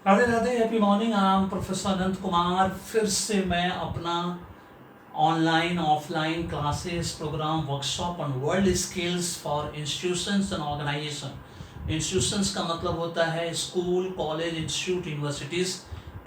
Radhe Radhe, happy morning. I am professor Anant Kumar. फिर से मैं अपना online offline classes program workshop on world skills for institutions and organisation. Institutions का मतलब होता है स्कूल, कॉलेज, इंस्टीट्यूट, यूनिवर्सिटीज़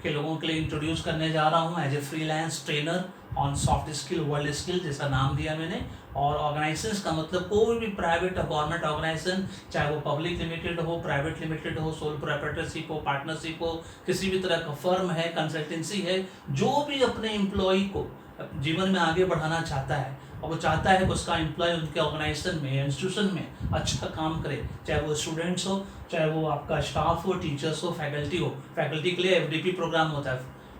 के लोगों के लिए इंट्रोड्यूस करने जा रहा हूँ as a freelance trainer on soft skill, world skill जैसा नाम दिया मैंने। और ऑर्गेनाइजेशंस का मतलब कोई भी प्राइवेट और गवर्नमेंट ऑर्गेनाइजेशन, चाहे वो पब्लिक लिमिटेड हो, प्राइवेट लिमिटेड हो, सोल प्रोप्राइटरशिप हो, पार्टनरशिप हो, किसी भी तरह का फर्म है, कंसल्टेंसी है, जो भी अपने एम्प्लॉय को जीवन में आगे बढ़ाना चाहता है और वो चाहता है कि उसका एम्प्लॉय उनके ऑर्गेनाइजेशन में या इंस्टीट्यूशन में अच्छा काम करे, चाहे वो स्टूडेंट्स हो, चाहे वो आपका स्टाफ हो, टीचर्स हो, फैकल्टी हो। फैकल्टी के लिए एफडीपी प्रोग्राम होता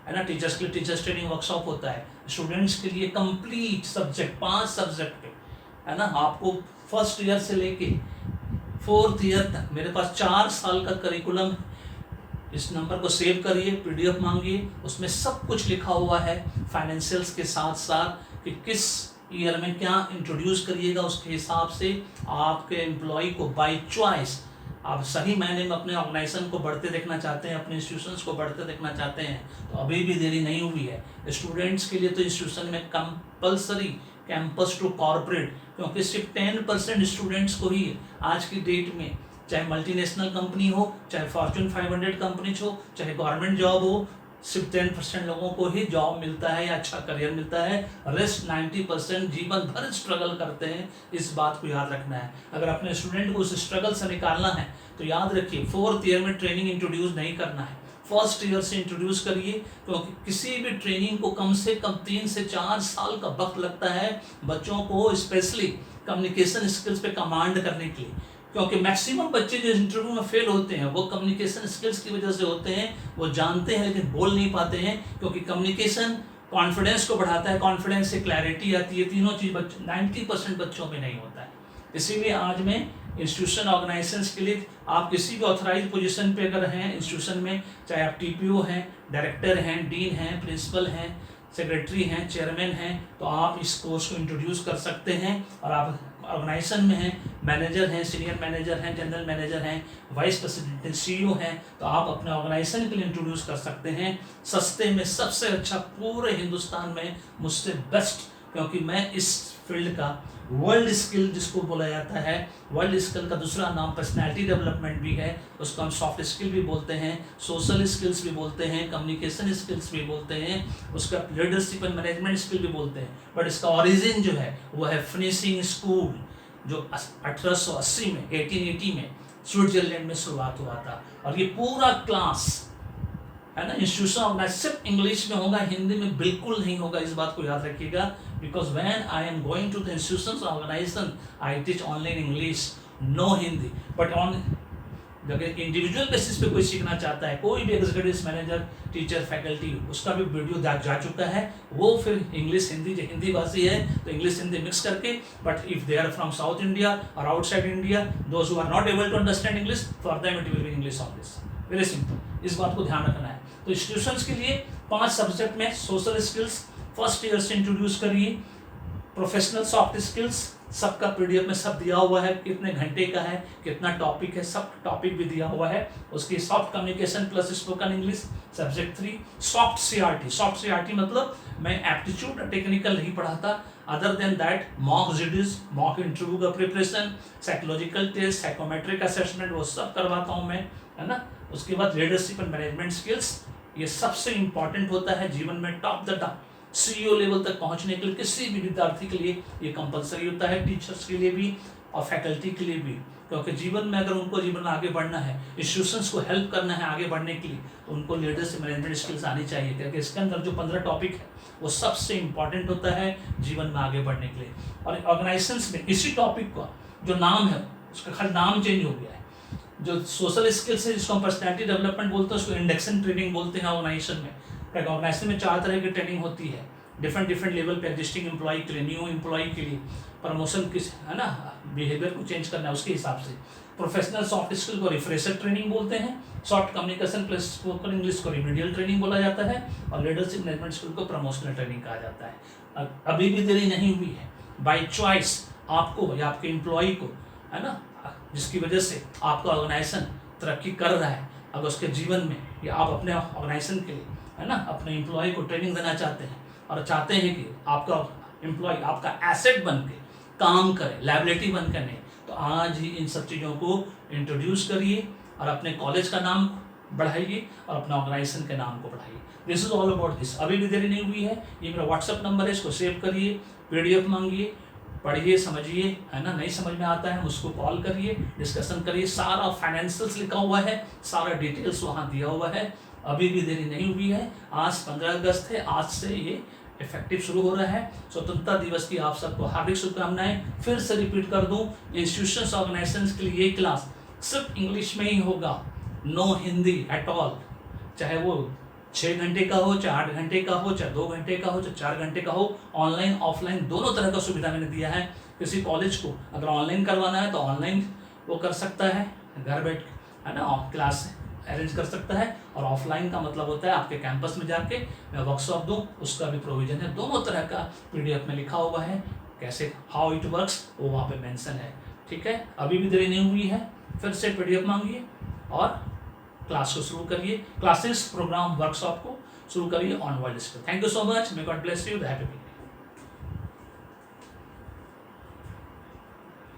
है ना, टीचर्स के लिए टीचर्स ट्रेनिंग वर्कशॉप होता है, स्टूडेंट्स के लिए कंप्लीट सब्जेक्ट 5 सब्जेक्ट है ना। आपको फर्स्ट ईयर से लेके 4th ईयर तक मेरे पास 4 साल का करिकुलम। इस नंबर को सेव करिए, पीडीएफ मांगिए, उसमें सब कुछ लिखा हुआ है फाइनेंशियल्स के साथ साथ कि किस ईयर में क्या इंट्रोड्यूस करिएगा। उसके हिसाब से आपके एम्प्लॉय को बाय चॉइस, आप सही मायने में अपने ऑर्गेनाइजेशन को बढ़ते देखना चाहते हैं, अपने इंस्टीट्यूशंस को बढ़ते देखना चाहते हैं, तो अभी भी देरी नहीं हुई है। स्टूडेंट्स के लिए तो इंस्टीट्यूशन में कंपल्सरी कैंपस टू कॉर्पोरेट, क्योंकि सिर्फ 10% स्टूडेंट्स को ही आज की डेट में, चाहे मल्टीनेशनल कंपनी हो, चाहे फॉर्च्यून 500 कंपनीज हो, चाहे गवर्नमेंट जॉब हो, सिर्फ 10% लोगों को ही जॉब मिलता है या अच्छा करियर मिलता है। रेस्ट 90% जीवन भर स्ट्रगल करते हैं। इस बात को याद रखना है। अगर अपने स्टूडेंट को उस स्ट्रगल से निकालना है तो याद रखिए 4th ईयर में ट्रेनिंग इंट्रोड्यूस नहीं करना है, फर्स्ट ईयर से इंट्रोड्यूस करिए। क्योंकि किसी भी ट्रेनिंग को कम से कम 3 से 4 साल का वक्त लगता है बच्चों को स्पेशली कम्युनिकेशन स्किल्स पे कमांड करने के लिए। क्योंकि मैक्सिमम बच्चे जो इंटरव्यू में फेल होते हैं वो कम्युनिकेशन स्किल्स की वजह से होते हैं। वो जानते हैं लेकिन बोल नहीं पाते हैं, क्योंकि कम्युनिकेशन कॉन्फिडेंस को बढ़ाता है, कॉन्फिडेंस से क्लैरिटी आती है। तीनों चीज़ 90% बच्चों में नहीं होता है। इसीलिए आज मैं इंस्टीट्यूशन ऑर्गेनाइजेशंस के लिए, आप किसी भी ऑथराइज पोजीशन पे अगर हैं इंस्टीट्यूशन में, चाहे आप टीपीओ हैं, डायरेक्टर हैं, डीन हैं, प्रिंसिपल हैं, सेक्रेटरी हैं, चेयरमैन हैं, तो आप इस कोर्स को इंट्रोड्यूस कर सकते हैं। और आप ऑर्गेनाइजेशन में हैं, मैनेजर हैं, सीनियर मैनेजर हैं, जनरल मैनेजर हैं, वाइस प्रेसिडेंट हैं, सीईओ हैं, तो आप अपने ऑर्गेनाइजेशन के लिए इंट्रोड्यूस कर सकते हैं सस्ते में। सबसे अच्छा पूरे हिंदुस्तान में मुझसे बेस्ट, क्योंकि मैं इस फील्ड का वर्ल्ड स्किल जिसको बोला जाता है, वर्ल्ड स्किल का दूसरा नाम पर्सनैलिटी डेवलपमेंट भी है, उसको हम सॉफ्ट स्किल भी बोलते हैं, सोशल स्किल्स भी बोलते हैं, कम्युनिकेशन स्किल्स भी बोलते हैं, उसका लीडरशिप एंड मैनेजमेंट स्किल भी बोलते हैं। बट इसका ओरिजिन जो है वो है फिनिशिंग स्कूल, जो 1880 में 1880 में स्विट्जरलैंड में शुरुआत हुआ था। और ये पूरा क्लास है ना इंस्टीट्यूशन ऑर्गेनाइज सिर्फ इंग्लिश में होगा, हिंदी में बिल्कुल नहीं होगा। इस बात को याद रखिएगा, because when I am going to the institutions organisation I teach only in English, no Hindi. But on अगर इंडिविजुअल बेसिस पे कोई सीखना चाहता है, कोई भी एग्जीक्यूटिव मैनेजर, टीचर, फैकल्टी, उसका भी वीडियो जा चुका है, वो फिर इंग्लिश हिंदी, जो हिंदी भाषी है तो इंग्लिश हिंदी मिक्स करके। But if they are from South India और outside India, those who are not able to understand English, for them it will be English on this. Very simple, इस बात को ध्यान रखना है। तो इंस्टीट्यूशंस के लिए 5 सब्जेक्ट में सोशल स्किल्स फर्स्ट ईयर से इंट्रोड्यूस करिए। प्रोफेशनल सॉफ्ट स्किल्स सबका पीडीएफ में सब दिया हुआ है, कितने घंटे का है, कितना टॉपिक है, सब टॉपिक भी दिया हुआ है। उसकी soft communication plus spoken English subject 3। Soft CRT, soft CRT मतलब मैं एप्टीट्यूड टेक्निकल नहीं पढ़ाता, other than that mock GDs, mock interview का preparation, psychological test, psychometric assessment, वो सब करवाता हूँ मैं, है ना। उसके बाद लीडरशिप एंड मैनेजमेंट स्किल्स, ये सबसे इंपॉर्टेंट होता है जीवन में, top the top CEO level तक पहुंचने के लिए किसी भी विद्यार्थी के लिए ये कंपलसरी होता है, टीचर्स के लिए भी और फैकल्टी के लिए भी। क्योंकि जीवन में अगर उनको जीवन में आगे बढ़ना है, इंस्टीट्यूशंस को हेल्प करना है आगे बढ़ने के लिए, तो उनको लीडरशिप मैनेजमेंट स्किल्स आनी चाहिए। क्योंकि इसके अंदर जो 15 टॉपिक है वो सबसे इंपॉर्टेंट होता है जीवन में आगे बढ़ने के लिए। और ऑर्गेनाइजेशंस में इसी टॉपिक का जो नाम है उसका खाली नाम चेंज हो गया है। जो सोशल स्किल्स है जिसको हम पर्सनैलिटी डेवलपमेंट बोलते हैं, उसको इंडक्शन ट्रेनिंग बोलते हैं ऑर्गेनाइजेशन में। ऑर्गेनाइजेशन में 4 तरह की ट्रेनिंग होती है, डिफरेंट लेवल पे, एग्जिस्टिंग एम्प्लॉय के लिए, न्यू एम्प्लॉय के लिए, प्रमोशन किस है ना, बिहेवियर को चेंज करना है उसके हिसाब से। प्रोफेशनल सॉफ्ट स्किल को रिफ्रेशर ट्रेनिंग बोलते हैं, soft communication plus spoken English को रिमीडियल ट्रेनिंग बोला जाता है, और लीडरशिप मैनेजमेंट स्किल को प्रमोशनल ट्रेनिंग कहा जाता है। अभी भी देरी नहीं हुई है, बाय चॉइस आपको या आपके एम्प्लॉय को, है ना, जिसकी वजह से आपका ऑर्गेनाइजेशन तरक्की कर रहा है, अगर उसके जीवन में या आप अपने ऑर्गेनाइजेशन के लिए, है ना, अपने एम्प्लॉय को ट्रेनिंग देना चाहते हैं और चाहते हैं कि आपका एम्प्लॉय आपका एसेट बन के काम करे, लायबिलिटी बन के नहीं, तो आज ही इन सब चीज़ों को इंट्रोड्यूस करिए और अपने कॉलेज का नाम बढ़ाइए और अपने ऑर्गेनाइजेशन के नाम को बढ़ाइए। This is all about this. अभी भी देरी नहीं हुई है, ये मेरा व्हाट्सएप नंबर है, इसको सेव करिए, PDF मांगिए, पढ़िए, समझिए, है ना, नहीं समझ में आता है मुझको कॉल करिए, डिस्कशन करिए, सारा फाइनेंशियल्स लिखा हुआ है, सारा डिटेल्स वहाँ दिया हुआ है। अभी भी देरी नहीं हुई है, आज 15 अगस्त है, आज से ये इफेक्टिव शुरू हो रहा है। स्वतंत्रता दिवस की आप सबको हार्दिक शुभकामनाएं। फिर से रिपीट कर दूं, इंस्टीट्यूशंस ऑर्गेनाइजेशंस के लिए ये क्लास सिर्फ इंग्लिश में ही होगा, नो हिंदी एट ऑल। चाहे वो 6 घंटे का हो, चाहे 8 घंटे का हो, चाहे 2 घंटे का हो, चाहे 4 घंटे का हो, ऑनलाइन ऑफलाइन दोनों तरह का सुविधा मैंने दिया है। किसी कॉलेज को अगर ऑनलाइन करवाना है तो ऑनलाइन वो कर सकता है, घर बैठ, है ना, क्लास अरेंज कर सकता है, और ऑफलाइन का मतलब होता है आपके कैंपस में जाके मैं वर्कशॉप दूं, उसका भी प्रोविजन है। दोनों तरह का PDF में लिखा हुआ है, कैसे हाउ इट वर्क्स वो वहाँ पे मेंशन है। ठीक है, अभी भी देरी नहीं हुई है, फिर से PDF मांगिए और क्लास को शुरू करिए, क्लासेस, प्रोग्राम, वर्कशॉप को शुरू करिए on world skill. Thank you so much, may God bless you, happy